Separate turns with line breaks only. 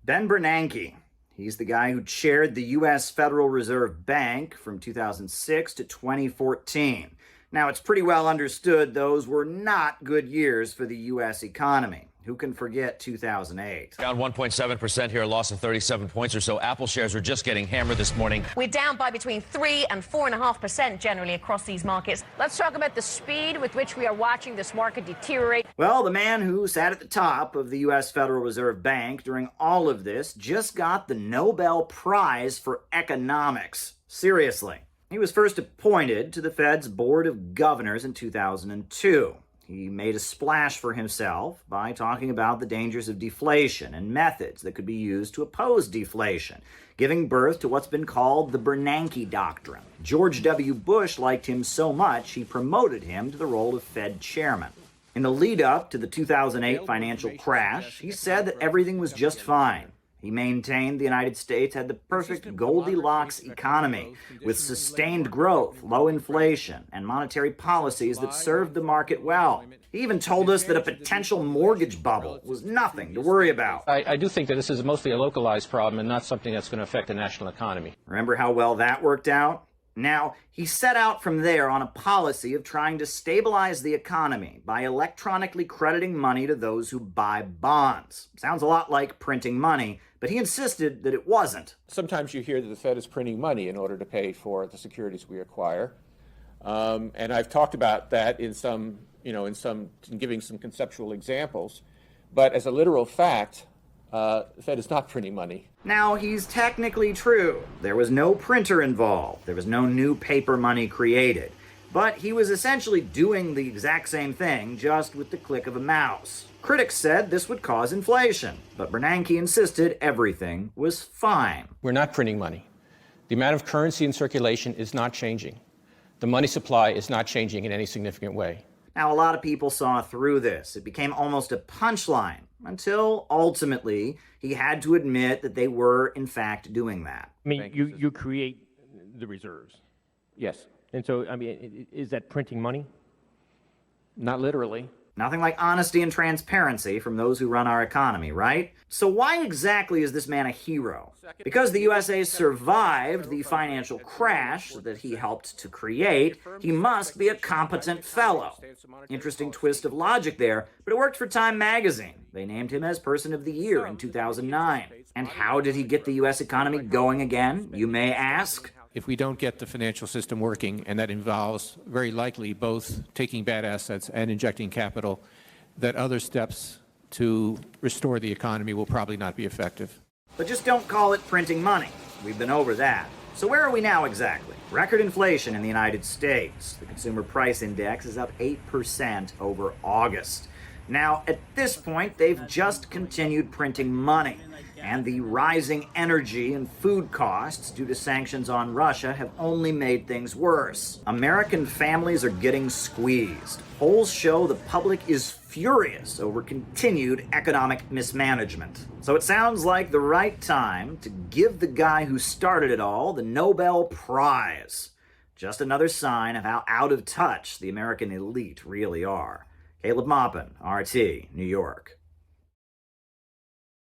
Ben Bernanke. He's the guy who chaired the U.S. Federal Reserve Bank from 2006 to 2014. Now, it's pretty well understood those were not good years for the U.S. economy. Who can forget 2008?
Down 1.7% here, a loss of 37 points or so. Apple shares are just getting hammered this morning.
We're down by between 3 and 4.5% generally across these markets. Let's talk about the speed with which we are watching this market deteriorate.
Well, the man who sat at the top of the U.S. Federal Reserve Bank during all of this just got the Nobel Prize for Economics. Seriously. He was first appointed to the Fed's Board of Governors in 2002. He made a splash for himself by talking about the dangers of deflation and methods that could be used to oppose deflation, giving birth to what's been called the Bernanke Doctrine. George W. Bush liked him so much, he promoted him to the role of Fed chairman. In the lead-up to the 2008 financial crash, he said that everything was just fine. He maintained the United States had the perfect Goldilocks economy with sustained growth, low inflation, and monetary policies that served the market well. He even told us that a potential mortgage bubble was nothing to worry about.
I do think that this is mostly a localized problem and not something that's going to affect the national economy.
Remember how well that worked out? Now, he set out from there on a policy of trying to stabilize the economy by electronically crediting money to those who buy bonds. Sounds a lot like printing money, but he insisted that it wasn't.
Sometimes you hear that the Fed is printing money in order to pay for the securities we acquire. And I've talked about that in giving some conceptual examples. But as a literal fact, the Fed is not printing money.
Now, he's technically true. There was no printer involved. There was no new paper money created. But he was essentially doing the exact same thing, just with the click of a mouse. Critics said this would cause inflation, but Bernanke insisted everything was fine.
We're not printing money. The amount of currency in circulation is not changing. The money supply is not changing in any significant way.
Now, a lot of people saw through this. It became almost a punchline, until ultimately he had to admit that they were, in fact, doing that.
I mean, you create the reserves.
Yes.
And so, I mean, is that printing money?
Not literally.
Nothing like honesty and transparency from those who run our economy, right? So why exactly is this man a hero? Because the USA survived the financial crash that he helped to create, he must be a competent fellow. Interesting twist of logic there, but it worked for Time magazine. They named him as Person of the Year in 2009. And how did he get the U.S. economy going again, you may ask?
If we don't get the financial system working, and that involves very likely both taking bad assets and injecting capital, that other steps to restore the economy will probably not be effective.
But just don't call it printing money. We've been over that. So where are we now exactly? Record inflation in the United States. The Consumer Price Index is up 8% over August. Now, at this point, they've just continued printing money. And the rising energy and food costs due to sanctions on Russia have only made things worse. American families are getting squeezed. Polls show the public is furious over continued economic mismanagement. So it sounds like the right time to give the guy who started it all the Nobel Prize. Just another sign of how out of touch the American elite really are. Caleb Maupin, RT, New York.